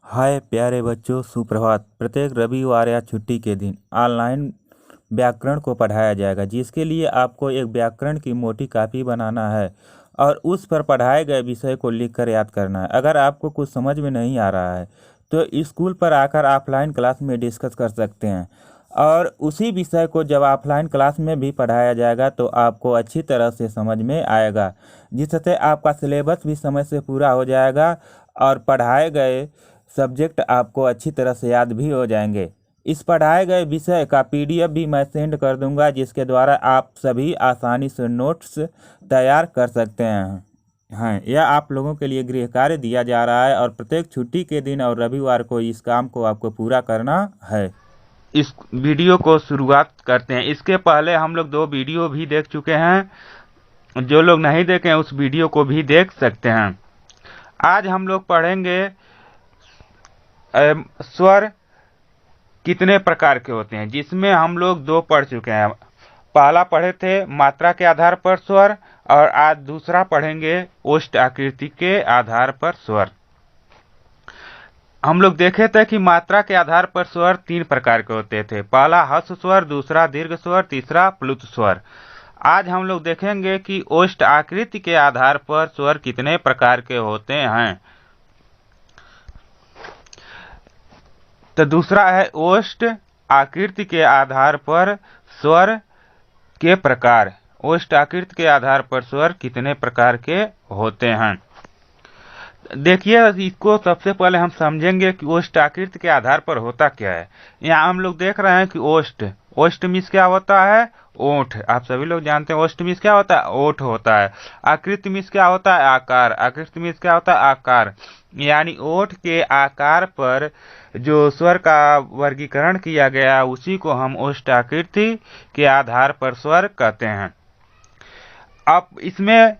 हाय प्यारे बच्चों, सुप्रभात। प्रत्येक रविवार या छुट्टी के दिन ऑनलाइन व्याकरण को पढ़ाया जाएगा, जिसके लिए आपको एक व्याकरण की मोटी कॉपी बनाना है और उस पर पढ़ाए गए विषय को लिखकर याद करना है। अगर आपको कुछ समझ में नहीं आ रहा है तो स्कूल पर आकर ऑफलाइन क्लास में डिस्कस कर सकते हैं, और उसी विषय को जब ऑफलाइन क्लास में भी पढ़ाया जाएगा तो आपको अच्छी तरह से समझ में आएगा, जिससे आपका सिलेबस भी समय से पूरा हो जाएगा और पढ़ाए गए सब्जेक्ट आपको अच्छी तरह से याद भी हो जाएंगे। इस पढ़ाए गए विषय का पीडीएफ भी मैं सेंड कर दूंगा, जिसके द्वारा आप सभी आसानी से नोट्स तैयार कर सकते हैं। यह आप लोगों के लिए गृह कार्य दिया जा रहा है और प्रत्येक छुट्टी के दिन और रविवार को इस काम को आपको पूरा करना है। इस वीडियो को शुरुआत करते हैं। इसके पहले हम लोग 2 वीडियो भी देख चुके हैं। जो लोग नहीं देखे हैं उस वीडियो को भी देख सकते हैं। आज हम लोग पढ़ेंगे स्वर कितने प्रकार के होते हैं, जिसमें हम लोग 2 पढ़ चुके हैं। पहला पढ़े थे मात्रा के आधार पर स्वर, और आज दूसरा पढ़ेंगे ओष्ठ आकृति के आधार पर स्वर। हम लोग देखे थे कि मात्रा के आधार पर स्वर 3 प्रकार के होते थे। पहला ह्रस्व स्वर, दूसरा दीर्घ स्वर, तीसरा प्लुत स्वर। आज हम लोग देखेंगे कि ओष्ठ आकृति के आधार पर स्वर कितने प्रकार के होते हैं। तो दूसरा है ओष्ठ आकृति के आधार पर स्वर के प्रकार। ओष्ठ आकृति के आधार पर स्वर कितने प्रकार के होते हैं। देखिए, इसको सबसे पहले हम समझेंगे कि ओष्ठ आकृति के आधार पर होता क्या है। यहाँ हम लोग देख रहे हैं कि ओष्ठ मीन्स क्या होता है? ओठ। आप सभी लोग जानते हैं ओष्ठ मीन्स क्या होता है? ओठ होता है। आकृति मीन्स क्या होता है? आकार। आकृति मीन्स क्या होता है? आकार। यानी ओठ के आकार पर जो स्वर का वर्गीकरण किया गया उसी को हम ओष्ठ आकृति के आधार पर स्वर कहते हैं। अब इसमें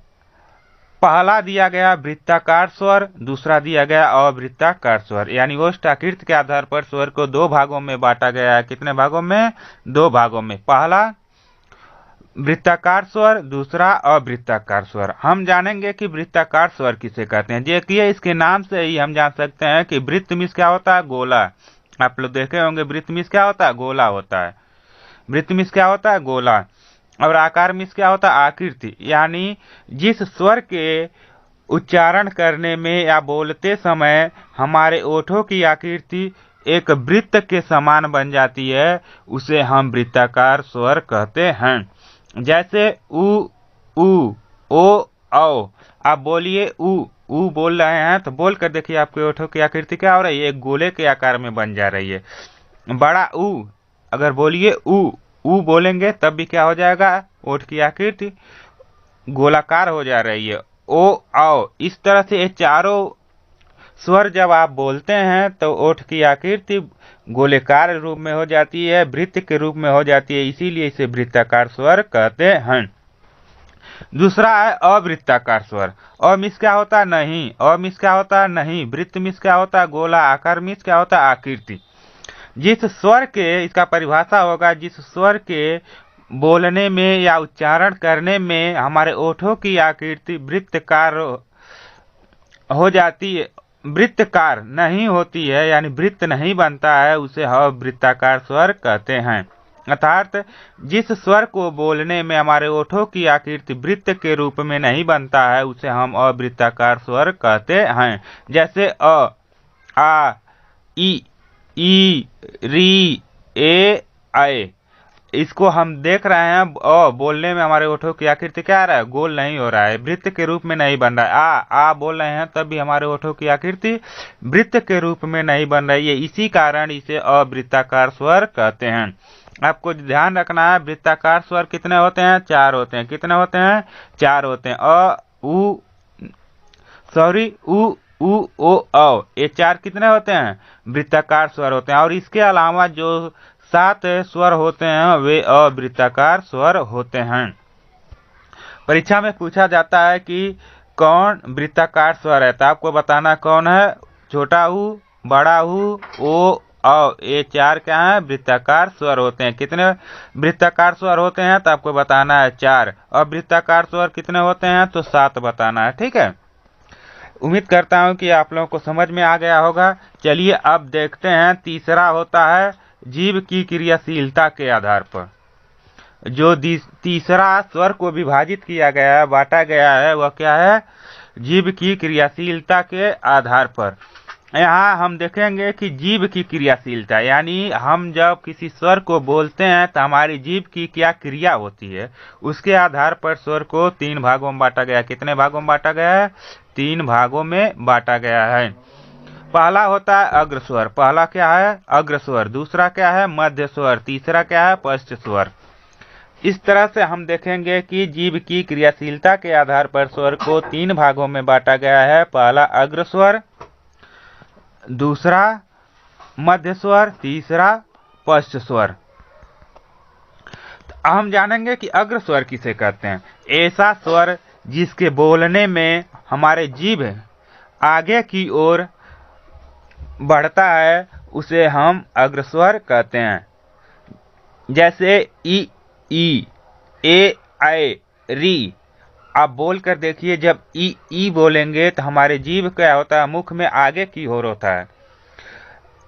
पहला दिया गया वृत्ताकार स्वर, दूसरा दिया गया अवृत्ताकार स्वर। यानी ओष्ठ आकृति के आधार पर स्वर को 2 भागों में बांटा गया है। कितने भागों में? 2 भागों में। पहला वृत्ताकार स्वर, दूसरा अवृत्ताकार स्वर। हम जानेंगे कि वृत्ताकार स्वर किसे कहते हैं। देखिए, इसके नाम से ही हम जान सकते हैं कि वृत्त मीन्स क्या होता है? गोला। आप लोग देखे होंगे वृत्त मीन्स क्या होता है? गोला होता है। वृत्त मीन्स क्या होता है? गोला। और आकार मीन्स क्या होता है? आकृति। यानी जिस स्वर के उच्चारण करने में या बोलते समय हमारे ओठों की आकृति एक वृत्त के समान बन जाती है, उसे हम वृत्ताकार स्वर कहते हैं। जैसे उ, उ, ओ, औ। आप बोलिए उ बोल रहे हैं तो बोल कर देखिए आपके ओठों की आकृति क्या हो रही है? एक गोले के आकार में बन जा रही है। बड़ा उ, अगर बोलिए उ बोलेंगे तब भी क्या हो जाएगा? ओठ की आकृति गोलाकार हो जा रही है। ओ, औ। इस तरह से ये चारों स्वर जब आप बोलते हैं तो ओठ की आकृति गोलेकार रूप में हो जाती है, वृत्त के रूप में हो जाती है, इसीलिए इसे वृत्ताकार स्वर कहते हैं। दूसरा है अवृत्ताकार स्वर। अ मीन्स क्या होता है? नहीं। अ मीन्स क्या होता है? नहीं। वृत्त मीन्स क्या होता है? गोला। आकार मीन्स क्या होता है? आकृति। जिस स्वर के, इसका परिभाषा होगा, जिस स्वर के बोलने में या उच्चारण करने में हमारे ओठों की आकृति वृत्तकार हो जाती है, वृत्तकार नहीं होती है, यानी वृत्त नहीं बनता है, उसे अवृत्ताकार स्वर कहते हैं। अर्थात जिस स्वर को बोलने में हमारे ओठों की आकृति वृत्त के रूप में नहीं बनता है, उसे हम अवृत्ताकार स्वर कहते हैं। जैसे अ, आ, ई, री, ए, ऐ। इसको हम देख रहे हैं, बोलने में हमारे ओठों की आकृति क्या आ रहा है? गोल नहीं हो रहा है, वृत्त के रूप में नहीं बन रहा है। आ बोल रहे हैं तब भी हमारे ओठों की आकृति वृत्त के रूप में नहीं बन रही है, इसी कारण इसे अवृत्ताकार स्वर कहते हैं। आपको ध्यान रखना है, वृत्ताकार स्वर कितने होते हैं? 4 होते हैं। कितने होते हैं? 4 होते हैं। उ, ओ, औ। ये 4 कितने होते हैं? वृत्ताकार स्वर होते हैं। और इसके अलावा जो 7 स्वर होते हैं वे अवृत्ताकार स्वर होते हैं। परीक्षा में पूछा जाता है कि कौन वृत्ताकार स्वर है, तो आपको बताना कौन है? छोटा ऊ, बड़ा ऊ, ओ, औ। ये 4 क्या है? वृत्ताकार स्वर होते हैं। कितने वृत्ताकार स्वर होते हैं? तो आपको बताना है 4। अवृत्ताकार स्वर कितने होते हैं? तो 7 बताना है। ठीक है। उम्मीद करता हूं कि आप लोगों को समझ में आ गया होगा। चलिए अब देखते हैं, तीसरा होता है जीव की क्रियाशीलता के आधार पर। जो तीसरा स्वर को विभाजित किया गया है, बांटा गया है, वह क्या है? जीव की क्रियाशीलता के आधार पर। यहाँ हम देखेंगे कि जीव की क्रियाशीलता, यानी हम जब किसी स्वर को बोलते हैं तो हमारी जीव की क्या क्रिया होती है, उसके आधार पर स्वर को 3 भागों में बांटा गया है। कितने भागों में बांटा गया है? 3 भागों में बांटा गया है। पहला होता है अग्रस्वर। पहला क्या है? अग्रस्वर। दूसरा क्या है? मध्य स्वर। तीसरा क्या है? पश्च स्वर। इस तरह से हम देखेंगे कि जीव की क्रियाशीलता के आधार पर स्वर को 3 भागों में बांटा गया है। पहला अग्रस्वर, दूसरा मध्य स्वर, तीसरा पश्च स्वर। हम जानेंगे कि अग्रस्वर किसे कहते हैं। ऐसा स्वर जिसके बोलने में हमारे जीभ आगे की ओर बढ़ता है, उसे हम अग्रस्वर कहते हैं। जैसे ई, ई, ए, ऐ, री। आप बोल कर देखिए, जब ई बोलेंगे तो हमारे जीभ क्या होता है? मुख में आगे की ओर होता है।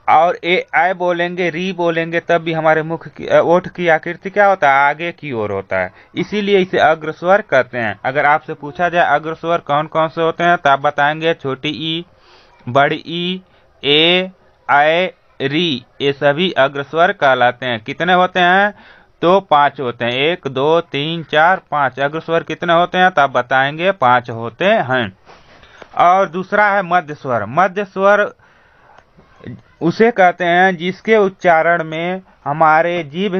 और ए, ऐ बोलेंगे, री बोलेंगे, तब भी हमारे मुख की ओठ की आकृति क्या होता है? आगे की ओर होता है। इसीलिए इसे अग्रस्वर कहते हैं। अगर आपसे पूछा जाए अग्रस्वर कौन कौन से होते हैं, तो आप बताएंगे छोटी ई, बड़ी ई, ए, ऐ, री। ये सभी अग्रस्वर कहलाते हैं। कितने होते हैं? तो 5 होते हैं। 1, 2, 3, 4, 5 अग्रस्वर कितने होते हैं? तो आप बताएंगे 5 होते हैं। और दूसरा है मध्य स्वर। मध्य स्वर उसे कहते हैं जिसके उच्चारण में हमारे जीभ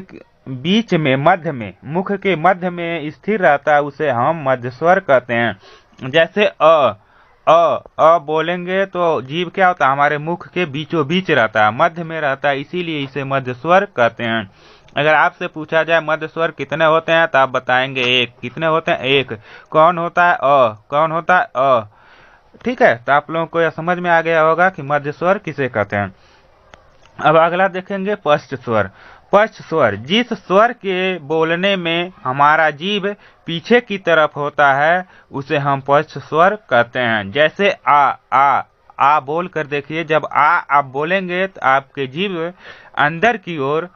बीच में, मध्य में, मुख के मध्य में स्थिर रहता है, उसे हम मध्य स्वर कहते हैं। जैसे अ बोलेंगे तो जीभ क्या होता है? हमारे मुख के बीचों बीच रहता है, मध्य में रहता है, इसीलिए इसे मध्य स्वर कहते हैं। अगर आपसे पूछा जाए मध्य स्वर कितने होते हैं, तो आप बताएंगे 1। कितने होते हैं? 1। कौन होता है? कौन होता है? ठीक है, तो आप लोगों को यह समझ में आ गया होगा कि मध्य स्वर किसे कहते हैं। अब अगला देखेंगे पश्च स्वर। पश्च स्वर, जिस स्वर के बोलने में हमारा जीभ पीछे की तरफ होता है, उसे हम पश्च स्वर कहते हैं। जैसे आ बोल कर देखिए, जब आप बोलेंगे तो आपके जीभ अंदर की ओर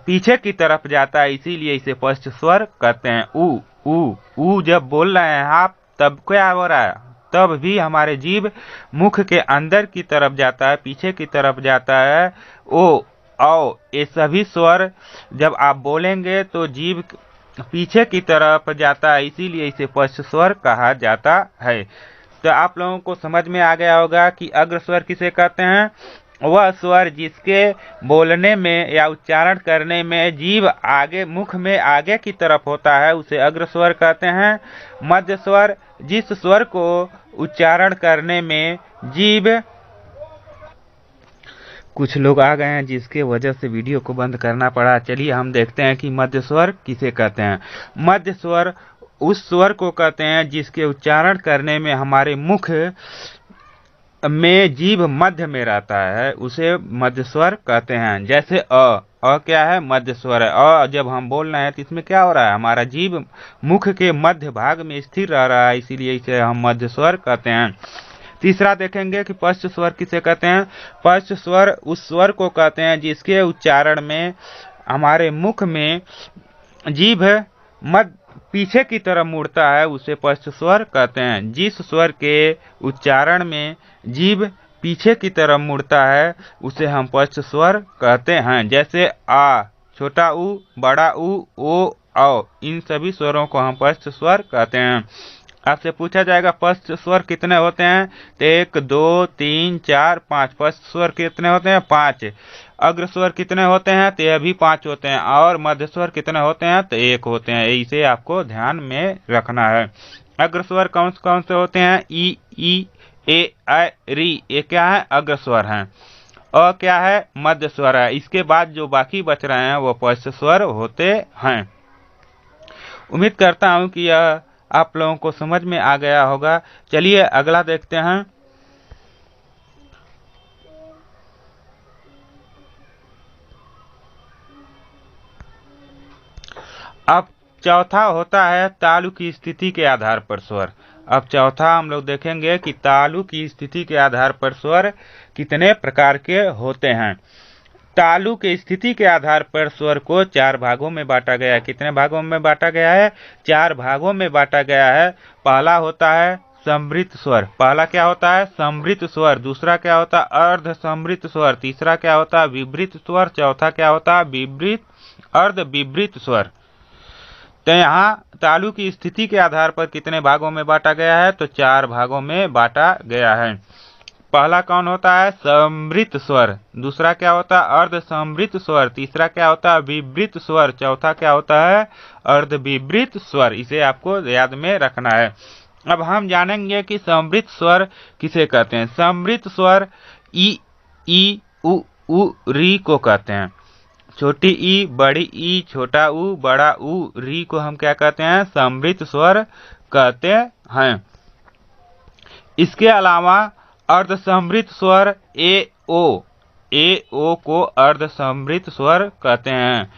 पीछे की तरफ जाता है, इसीलिए इसे पश्च स्वर कहते हैं। ऊ जब बोल रहे हैं आप, तब क्या हो रहा है? तब भी हमारे जीभ मुख के अंदर की तरफ जाता है, पीछे की तरफ जाता है। औ, ये सभी स्वर जब आप बोलेंगे तो जीभ पीछे की तरफ जाता है, इसीलिए इसे पश्च स्वर कहा जाता है। तो आप लोगों को समझ में आ गया होगा कि अग्रस्वर किसे कहते हैं। वह स्वर जिसके बोलने में या उच्चारण करने में जीभ आगे, मुख में आगे की तरफ होता है, उसे अग्रस्वर कहते हैं। मध्य स्वर, जिस स्वर को उच्चारण करने में जीभ, कुछ लोग आ गए हैं जिसके वजह से वीडियो को बंद करना पड़ा। चलिए हम देखते हैं कि मध्य स्वर किसे कहते हैं। मध्य स्वर उस स्वर को कहते हैं जिसके उच्चारण करने में हमारे मुख में जीभ मध्य में रहता है, उसे मध्य स्वर कहते हैं। जैसे अ क्या है? मध्य स्वर है। जब हम बोल रहे हैं तो इसमें क्या हो रहा है? हमारा जीभ मुख के मध्य भाग में स्थिर रह रहा है, इसीलिए इसे हम मध्य स्वर कहते हैं। तीसरा देखेंगे कि पश्च स्वर किसे कहते हैं। पश्च स्वर उस स्वर को कहते हैं जिसके उच्चारण में हमारे मुख में जीभ पीछे की तरफ मुड़ता है, उसे पश्च स्वर कहते हैं। जिस स्वर के उच्चारण में जीभ पीछे की तरफ मुड़ता है, उसे हम पश्च स्वर कहते हैं। जैसे आ, छोटा ऊ, बड़ा ऊ, ओ, औ, इन सभी स्वरों को हम पश्च स्वर कहते हैं। आपसे पूछा जाएगा पश्च स्वर कितने होते हैं, तो 1, 2, 3, 4, 5 पश्च स्वर कितने होते हैं? 5। अग्र स्वर कितने होते हैं? तो ये भी 5 होते हैं। और मध्य स्वर कितने होते हैं? तो 1 होते हैं। इसे आपको ध्यान में रखना है। अग्र स्वर कौन कौन से होते हैं? ई, ए, ऐ, री। ये क्या है? अग्र स्वर है। क्या है? मध्य स्वर है। इसके बाद जो बाकी बच रहे हैं वो पश्च स्वर होते हैं। उम्मीद करता हूं कि यह आप लोगों को समझ में आ गया होगा। चलिए अगला देखते हैं। अब चौथा होता है तालु की स्थिति के आधार पर स्वर। अब चौथा हम लोग देखेंगे कि तालु की स्थिति के आधार पर स्वर कितने प्रकार के होते हैं। तालु की स्थिति के आधार पर स्वर को 4 भागों में बांटा गया है। कितने भागों में बांटा गया है? 4 भागों में बांटा गया है। पहला होता है समृत स्वर। पहला क्या होता है? समृत स्वर। दूसरा क्या होता है? अर्ध समृत स्वर। तीसरा क्या होता है? विवृत स्वर। चौथा क्या होता है? विवृत अर्ध विवृत स्वर। तो यहाँ तालु की स्थिति के आधार पर कितने भागों में बांटा गया है? तो 4 भागों में बांटा गया है। पहला कौन होता है? समृत स्वर। दूसरा क्या होता है? अर्ध समृत स्वर। तीसरा क्या होता है? विवृत स्वर। चौथा क्या होता है? अर्ध विवृत स्वर। इसे आपको याद में रखना है। अब हम जानेंगे कि समृत स्वर किसे कहते हैं। समृत स्वर ई उ री को कहते हैं। छोटी ई, बड़ी ई, छोटा ऊ, बड़ा ऊ, री को हम क्या कहते हैं? समृत स्वर कहते हैं। इसके अलावा अर्ध समृत स्वर ए ओ को अर्ध समृत स्वर कहते हैं।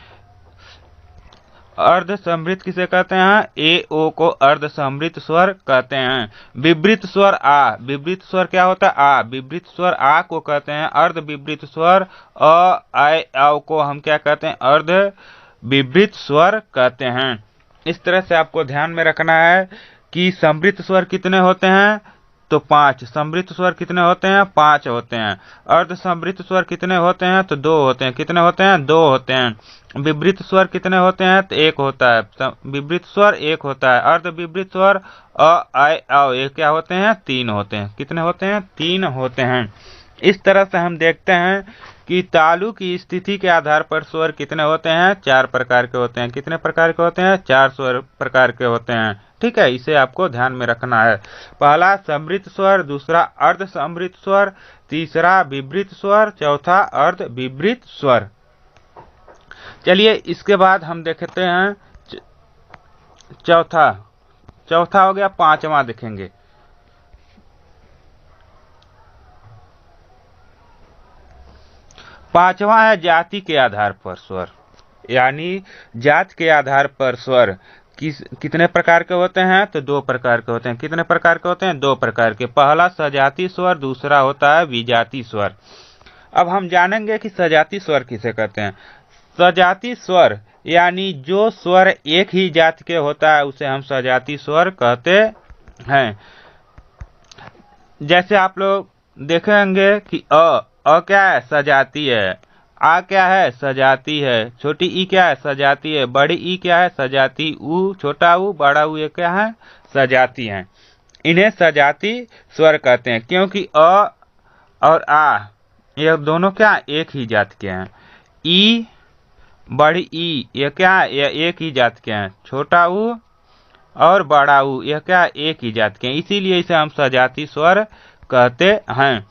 अर्ध समृत किसे कहते हैं? ए ओ को अर्ध समृत स्वर कहते हैं। विवृत स्वर आ। विवृत स्वर क्या होता है? आ। विवृत स्वर आ को कहते हैं। अर्ध विवृत स्वर औ को हम क्या कहते हैं? अर्ध विवृत स्वर कहते हैं। इस तरह से आपको ध्यान में रखना है कि समृत स्वर कितने होते हैं? तो 5। समृत स्वर कितने होते हैं? 5 होते हैं। अर्ध समृत स्वर कितने होते हैं? तो 2 होते हैं। कितने होते हैं? 2 होते हैं। विवृत स्वर कितने होते हैं? तो 1 होता है। विवृत स्वर 1 होता है। अर्ध विवृत स्वर ये क्या होते हैं? 3 होते हैं। कितने होते हैं? 3 होते हैं। इस तरह से हम देखते हैं कि तालु की स्थिति के आधार पर स्वर कितने होते हैं? 4 प्रकार के होते हैं। कितने प्रकार के होते हैं? 4 स्वर प्रकार के होते हैं। ठीक है, इसे आपको ध्यान में रखना है। पहला समृत स्वर, दूसरा अर्ध समृत स्वर, तीसरा विवृत स्वर, चौथा अर्ध विवृत स्वर। चलिए इसके बाद हम देखते हैं चौथा हो गया। 5वां देखेंगे। पांचवा है जाति के आधार पर स्वर, यानी जात के आधार पर स्वर कितने प्रकार के होते हैं? तो 2 प्रकार के होते हैं। कितने प्रकार के होते हैं? 2 प्रकार के। पहला सजाती स्वर, दूसरा होता है विजाति स्वर। अब हम जानेंगे कि सजाती स्वर किसे कहते हैं। सजाती स्वर यानी जो स्वर एक ही जात के होता है उसे हम सजाती स्वर कहते हैं। जैसे आप लोग देखेंगे कि अ क्या है? सजाती है। आ क्या है? सजाती है। छोटी ई क्या है? सजाती है। बड़ी ई क्या है? सजाती। ऊ, छोटा ऊ, बड़ा ऊ, ये क्या है? सजाती हैं। इन्हें सजाती स्वर कहते हैं क्योंकि अ और आ ये दोनों क्या? एक ही जात के हैं। ई, बड़ी ई ये क्या है? ये एक ही जात के हैं। छोटा ऊ और बड़ा ऊ यह क्या? एक ही जात के हैं। इसीलिए इसे हम सजाती स्वर कहते हैं।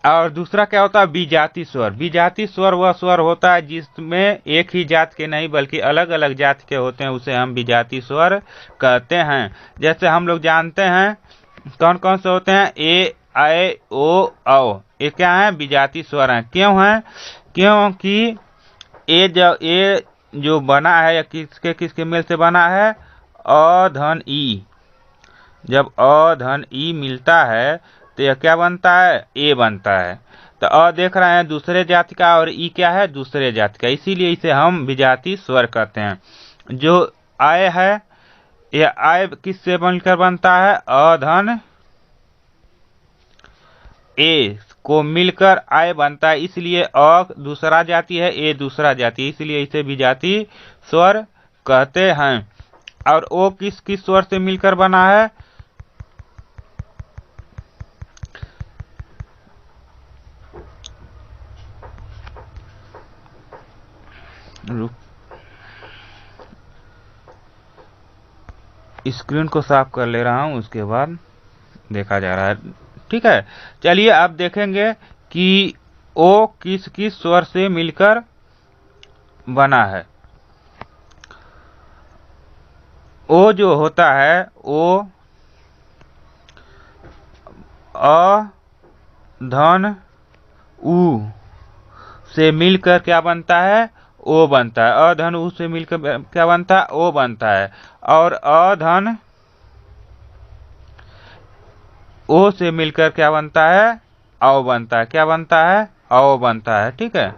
और दूसरा क्या होता है? विजाति स्वर। विजाति स्वर वह स्वर होता है जिसमें एक ही जात के नहीं बल्कि अलग अलग जात के होते हैं, उसे हम विजाति स्वर कहते हैं। जैसे हम लोग जानते हैं कौन कौन से होते हैं? ए, ऐ, ओ, औ। ये क्या है? विजाति स्वर हैं। क्यों है? क्योंकि ए जो बना है या किसके मेल से बना है? अ धन ई। जब अ धन ई मिलता है तो यह क्या बनता है? ए बनता है। तो अ देख रहे हैं दूसरे जाति का और ई क्या है? दूसरे जाति का। इसीलिए इसे हम विजाति स्वर कहते हैं। जो आय है यह आय किससे बनकर बनता है? अ धन ए को मिलकर आय बनता है। इसलिए अ दूसरा जाति है, ए दूसरा जाति, इसलिए इसे विजाति स्वर कहते हैं। और ओ किस किस स्वर से मिलकर बना है? स्क्रीन को साफ कर ले रहा हूं, उसके बाद देखा जा रहा है। ठीक है, चलिए अब देखेंगे कि ओ किस किस स्वर से मिलकर बना है। ओ जो होता है ओ अ धन उ से मिलकर क्या बनता है? ओ बनता है। अ धन उ से मिलकर क्या बनता है? ओ बनता है। और अ धन ओ से मिलकर क्या बनता है? औ बनता है। क्या बनता है? औ बनता है। ठीक है।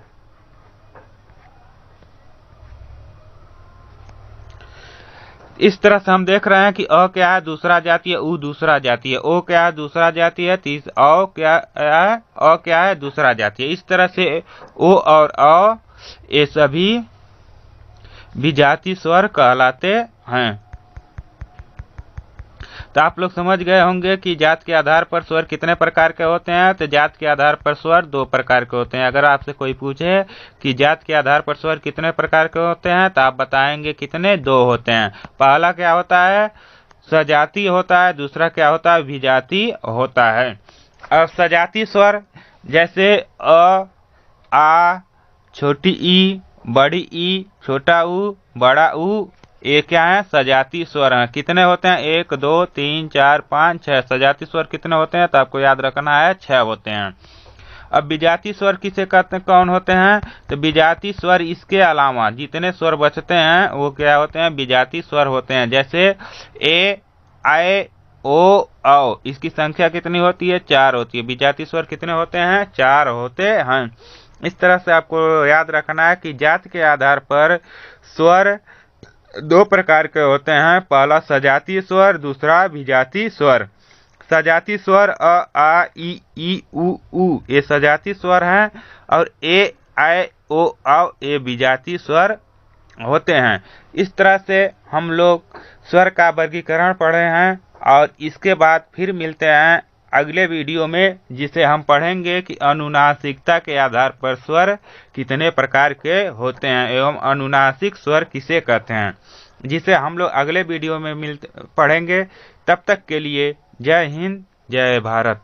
इस तरह से हम देख रहे हैं कि अ क्या है? दूसरा जाति है। उ दूसरा जाति है। ओ क्या है? दूसरा जाति है। औ क्या है? अ क्या है? दूसरा जाति है। इस तरह से ओ और अ ये सभी विजातीय स्वर कहलाते हैं। तो आप लोग समझ गए होंगे कि जात के आधार पर स्वर कितने प्रकार के होते हैं। तो जात के आधार पर स्वर 2 प्रकार के होते हैं। अगर आपसे कोई पूछे कि जात के आधार पर स्वर कितने प्रकार के होते हैं, तो आप बताएंगे कितने? 2 होते हैं। पहला क्या होता है? सजातीय होता है। दूसरा क्या होता है? विजातीय होता है। अब सजातीय स्वर जैसे अ, आ, छोटी ई, बड़ी ई, छोटा ऊ, बड़ा ऊ, ये क्या है? सजातीय स्वर हैं। कितने होते हैं? 1 2 3 4 5 6 सजातीय स्वर कितने होते हैं? तो आपको याद रखना है 6 होते हैं। अब विजातीय स्वर किसे कहते हैं? कौन होते हैं? तो विजातीय स्वर इसके अलावा जितने स्वर बचते हैं वो क्या होते हैं? विजातीय स्वर होते हैं। जैसे ए, आए, ओ, औ, इसकी संख्या कितनी होती है? 4 होती है। विजातीय स्वर कितने होते हैं? 4 होते हैं। इस तरह से आपको याद रखना है कि जात के आधार पर स्वर 2 प्रकार के होते हैं। पहला सजातीय स्वर, दूसरा विजातीय स्वर। सजातीय स्वर अ, आ, ई, उ ये सजातीय स्वर हैं और ए, आए, ओ, औ ये विजातीय स्वर होते हैं। इस तरह से हम लोग स्वर का वर्गीकरण पढ़े हैं और इसके बाद फिर मिलते हैं अगले वीडियो में, जिसे हम पढ़ेंगे कि अनुनासिकता के आधार पर स्वर कितने प्रकार के होते हैं एवं अनुनासिक स्वर किसे कहते हैं, जिसे हम लोग अगले वीडियो में पढ़ेंगे। तब तक के लिए जय हिंद, जय भारत।